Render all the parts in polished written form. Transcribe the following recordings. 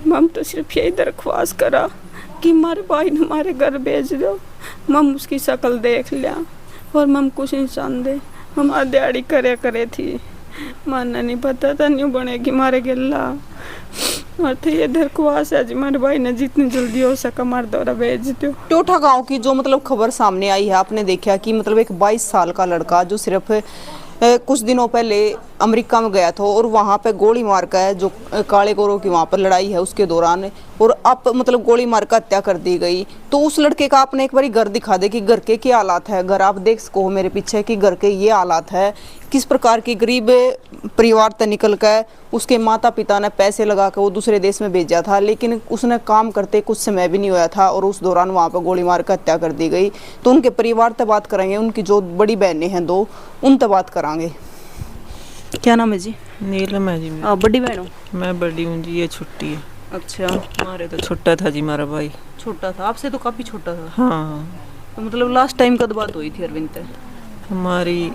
मम तो सिर्फ यही दरख्वास्त करा कि हमारे भाई ने हमारे घर भेज दो। मम उसकी शक्ल देख लिया और मम कुछ इंसान दे हमारी दिहाड़ी करे थी। मानना नहीं पता था न्यू बनेगी हमारे गिल्ला और थे ये दरख्वास्त है जी हमारे भाई ने जितनी जल्दी हो सका हमारे द्वारा भेज दो। टोठा गांव की जो मतलब खबर सामने आई है, आपने देखा कि मतलब एक 22 साल का लड़का जो सिर्फ कुछ दिनों पहले अमेरिका में गया था और वहां पे गोली मार का है जो काले गोरों की वहां पर लड़ाई है उसके दौरान, और अब मतलब गोली मार का हत्या कर दी गई। तो उस लड़के का आपने एक बार घर दिखा दे कि घर के क्या हालात है। घर आप देख सको मेरे पीछे कि घर के ये हालात है, किस प्रकार की गरीब परिवार से निकल कर उसके माता पिता ने पैसे लगा कर वो दूसरे देश में भेजा था, लेकिन उसने काम करते कुछ समय भी नहीं हुआ था और उस दौरान वहाँ पर गोली मार कर हत्या कर दी गई। तो उनके परिवार से बात करेंगे, उनकी जो बड़ी बहनें हैं दो, उन से बात करांगे। क्या नाम है जी? नीलम है जी। आप बड़ी बहन हो? मैं बड़ी हूँ जी, ये छुट्टी है। अच्छा, हमारे तो छोटा था जी हमारा भाई। छोटा था आपसे तो काफी छोटा था। हाँ, तो मतलब लास्ट टाइम कब बात हुई थी अरविंद से? हमारी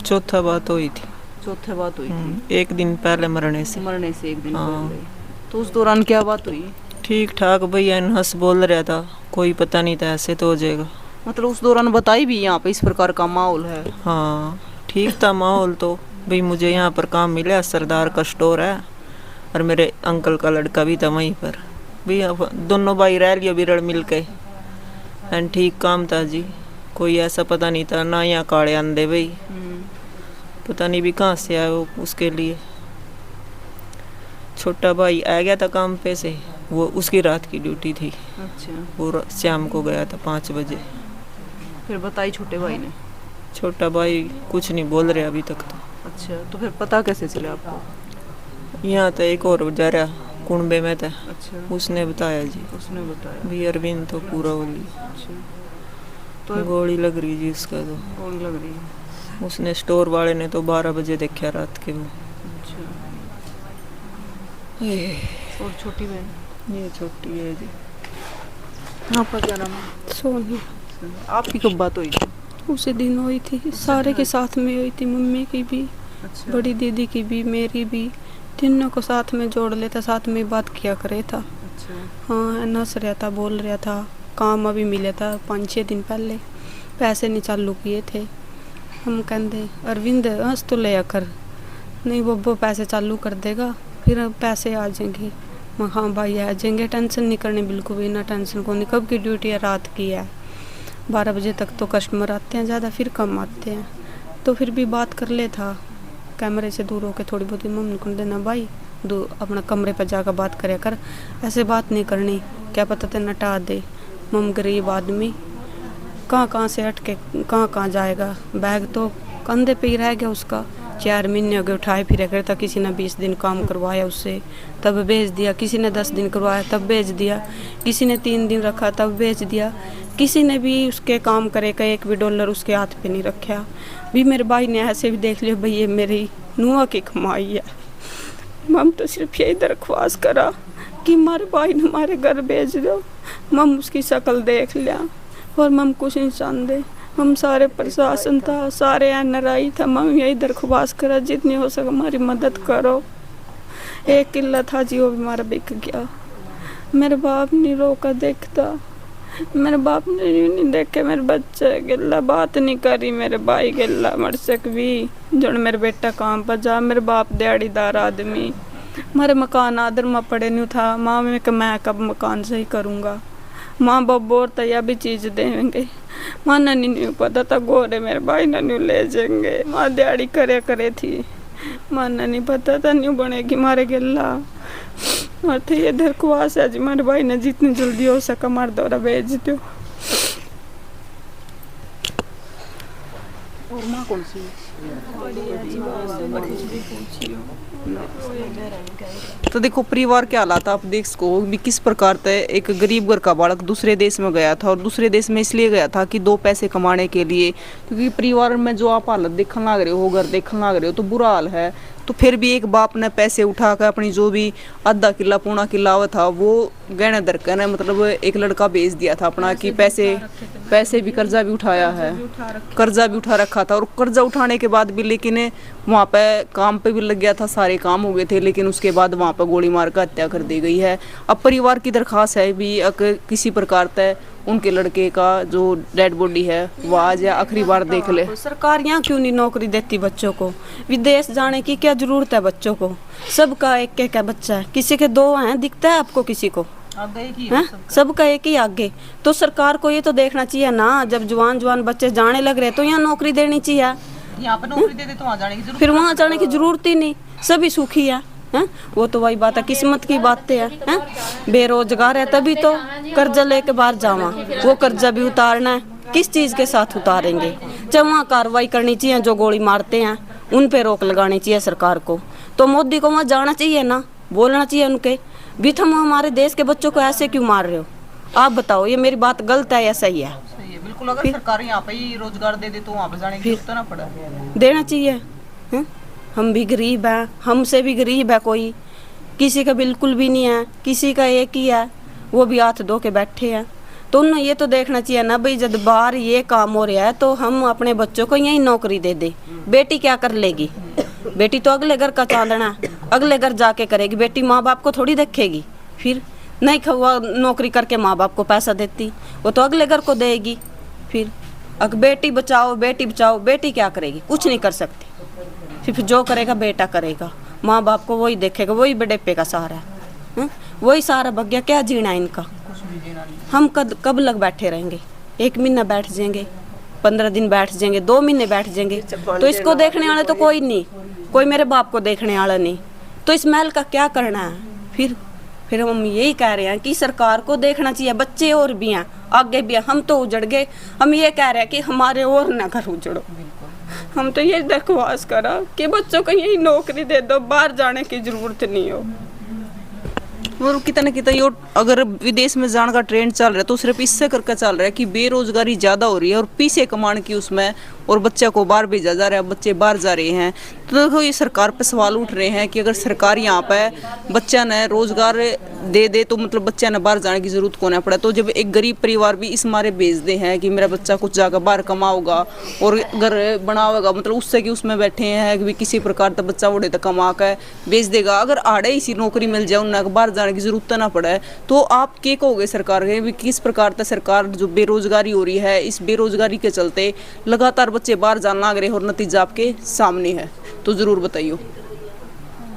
चौथा बात हुई थी। चौथे बात हुई थी, एक दिन पहले मरने से। मरने से एक दिन हाँ। पहले। तो उस दौरान क्या बात हुई? ठीक ठाक भैया हंस बोल रहा था, कोई पता नहीं था ऐसे तो हो जाएगा। मतलब उस दौरान बताई भी यहाँ पे इस प्रकार का माहौल है? हाँ ठीक था माहौल तो। भाई मुझे यहाँ पर काम मिला, सरदार का स्टोर है और मेरे अंकल का लड़का भी था वहीं पर। भैया दोनों भाई रह लिया बिरड़ मिल के, एंड ठीक काम था जी। कोई ऐसा पता नहीं था ना यहाँ काड़े आंदे भाई, पता नहीं भी कहाँ से आया वो। उसके लिए छोटा भाई आ गया था काम पे से, वो उसकी रात की ड्यूटी थी। अच्छा, वो शाम को गया था 5 बजे। फिर बताई छोटे भाई ने? छोटा भाई कुछ नहीं बोल रहे अभी तक तो। अच्छा, तो फिर पता कैसे चला आपको? यहाँ तो एक और जा रहा कुंबे में था, अच्छा, उसने बताया जी। उसने बताया? भी अरविंद तो पूरा होली अच्छा, तो गोली लग रही जी उसका तो। गोली लग रही है? उसने स्टोर वाले ने तो 12 बजे देखा रात के वो। अच्छा, और छोटी बहन? ये छोटी है जी। आपका क्या नाम है? सोनी। आपकी कब बात हुई थी? उसी दिन हुई थी, सारे के साथ में हुई थी, मम्मी की भी, अच्छा, बड़ी दीदी की भी, मेरी भी, तीनों को साथ में जोड़ लेता, साथ में बात किया करे था। अच्छा, हाँ, नस रहा था, बोल रहा था। काम अभी मिला था 5-6 दिन पहले, पैसे नहीं चालू किए थे। हम कहते अरविंद हंस तो लिया कर, नहीं वो पैसे चालू कर देगा फिर पैसे आ जाएंगे। मैं हाँ भाई आ जाएंगे, टेंशन नहीं करनी बिल्कुल भी, ना टेंशन को नहीं। कब की ड्यूटी है? रात की है। 12 बजे तक तो कस्टमर आते हैं ज़्यादा, फिर कम आते हैं। तो फिर भी बात कर ले था, कैमरे से दूर होकर थोड़ी बहुत मम्मी को देना भाई अपना कमरे पर जाकर बात करे कर, ऐसे बात नहीं करनी, क्या पता ते नटा दे। मम गरीब आदमी कहाँ से हट के कहाँ जाएगा। बैग तो कंधे पे ही रह गया उसका, 4 महीने हो गए उठाए फिर करता। किसी ने 20 दिन काम करवाया उससे तब भेज दिया, किसी ने 10 दिन करवाया तब भेज दिया, किसी ने 3 दिन रखा तब भेज दिया, किसी ने भी उसके काम करे का एक भी डॉलर उसके हाथ पे नहीं रखा। भी मेरे भाई ने ऐसे भी देख लिया भाई ये मेरी नुआ की कमाई है। मम तो सिर्फ यही दरख्वास्त करा कि हमारे भाई ने हमारे घर भेज दो। मम उसकी शक्ल देख लिया और मम कुछ इंसान दे। हम सारे प्रशासन था, सारे NRI था, मम यही दरख्वास्त करा जितनी हो सके हमारी मदद करो। एक किला था जी, वो भी हमारा बिक गया। मेरे बाप नहीं रोका देखता, मेरे बाप ने नहीं देखे मेरे बच्चे गिल्ला, बात नहीं करी मेरे भाई गिल्ला मर सक भी जो मेरे बेटा काम पर जा। मेरे बाप दिहाड़ीदार आदमी, हमारे मकान आदर में पड़े नहीं था। माँ में मैं कब मकान सही करूँगा? माँ बाप बोर तैयार भी चीज़ देंगे, माँ ननी नहीं पता था गोरे मेरे भाई ननी ले जाएंगे। माँ दिहाड़ी करे थी, माँ नहीं पता था न्यू बनेगी मारे गिल्ला। और थे ये दरख्वास्त है जी हमारे भाई ने जितनी जल्दी हो सका हमारे द्वारा भेज दो। और माँ कौन सी? तो देखो परिवार के हालात आप देख सको भी किस प्रकार से एक गरीब घर का बालक दूसरे देश में गया था, और दूसरे देश में इसलिए गया था कि 2 पैसे कमाने के लिए, क्योंकि परिवार में जो आप हालत देखने लग रहे हो, घर देखने लग रहे हो, तो बुरा हाल है। तो फिर भी एक बाप ने पैसे उठा कर अपनी जो भी आधा किला पौना किला हुआ था वो गहने दरकर ने मतलब एक लड़का भेज दिया था अपना कि पैसे भी कर्जा भी उठाया है, कर्जा भी उठा रखा था। और कर्जा उठाने के बाद भी लेकिन वहाँ पे काम पे भी लग गया था, सारे काम हो गए थे, लेकिन उसके बाद वहाँ पे गोली मार कर हत्या कर दी गई है। अब परिवार की दरखास्त है भी अगर किसी प्रकार तय उनके लड़के का जो डेड बॉडी है वो आज या आखिरी बार देख ले। सरकार यहाँ क्यों नहीं नौकरी देती बच्चों को? विदेश जाने की क्या जरूरत है बच्चों को? सबका एक एक बच्चा है, किसी के दो हैं, दिखता है आपको किसी को? है सबका एक ही आगे। तो सरकार को ये तो देखना चाहिए ना, जब जवान बच्चे जाने लग रहे तो यहाँ नौकरी देनी चाहिए। यहाँ पर नौकरी दे दे तो वहाँ जाने की जरूरत, फिर वहाँ जाने की जरूरत ही नहीं, सभी सुखी है। वो तो वही बात है, किस्मत की बातें हैं। बेरोजगार है तभी तो कर्जा लेके बाहर जावा, वो कर्जा भी उतारना है, किस चीज के साथ उतारेंगे? जब वहाँ कार्रवाई करनी चाहिए, जो गोली मारते हैं उन पे रोक लगानी चाहिए सरकार को। तो मोदी को वहाँ जाना चाहिए ना, बोलना चाहिए उनके भी, तुम हमारे देश के बच्चों को ऐसे क्यों मार रहे हो? आप बताओ, ये मेरी बात गलत है या सही है? बिल्कुल, अगर सरकार यहाँ पे ही रोजगार दे दे तो वहाँ पे जाने की जरूरत ना पड़े, देना चाहिए। हम भी गरीब हैं, हमसे भी गरीब है कोई, किसी का बिल्कुल भी नहीं है, किसी का एक ही है, वो भी हाथ धो के बैठे हैं। तो उन्हें ये तो देखना चाहिए ना भाई, जब बाहर ये काम हो रहा है तो हम अपने बच्चों को यहीं नौकरी दे दे। बेटी क्या कर लेगी? बेटी तो अगले घर का चांदना है, अगले घर जाके करेगी। बेटी माँ बाप को थोड़ी देखेगी, फिर नहीं खवा नौकरी करके माँ बाप को पैसा देती, वो तो अगले घर को देगी। फिर अगर बेटी बचाओ बेटी बचाओ, बेटी क्या करेगी? कुछ नहीं कर सकती। फिर जो करेगा बेटा करेगा, माँ बाप को वही देखेगा, वही बुढ़ापे का सहारा है, वही सहारा बग गया। क्या जीना इनका? हम कब लग बैठे रहेंगे? 1 महीना बैठ जाएंगे, 15 दिन बैठ जाएंगे, 2 महीने बैठ जाएंगे, तो इसको देखने वाले तो कोई नहीं, कोई मेरे बाप को देखने वाला नहीं, तो इस महल का क्या करना है? फिर हम यही कह रहे हैं कि सरकार को देखना चाहिए, बच्चे और भी हैं, आगे भी हैं, हम तो उजड़ गए। हम ये कह रहे हैं कि हमारे और ना घर उजड़ो। हम तो ये दरख्वास्त करा कि बच्चों को यही नौकरी दे दो, बाहर जाने की जरूरत नहीं हो। और कितना कितना ये अगर विदेश में जाने का ट्रेंड चल रहा है तो सिर्फ इससे करके चल रहा है कि बेरोजगारी ज़्यादा हो रही है और पैसे कमाने की उसमें, और बच्चे को बाहर भेजा जा रहा है, बच्चे बाहर जा रहे हैं। तो देखो ये सरकार पे सवाल उठ रहे हैं कि अगर सरकार यहाँ पे बच्चा ने रोजगार दे दे तो मतलब बच्चा ने बाहर जाने की जरूरत को ना पड़े। तो जब एक गरीब परिवार भी इस मारे भेजते हैं कि मेरा बच्चा कुछ जाकर बाहर कमाओगा और घर बनाओगा, मतलब उससे कि उसमें बैठे हैं कि किसी प्रकार का बच्चा बड़े तक कमा कर भेज देगा, अगर आड़े इसी नौकरी मिल जाए उन्हें बाहर जाने की जरूरत ना पड़े, तो आप क्या कहोगे सरकार के भी किस प्रकार का सरकार जो बेरोजगारी हो रही है, इस बेरोजगारी के चलते लगातार बच्चे बाहर जाना लग रहे और नतीजा आपके सामने है, तो ज़रूर बताइए।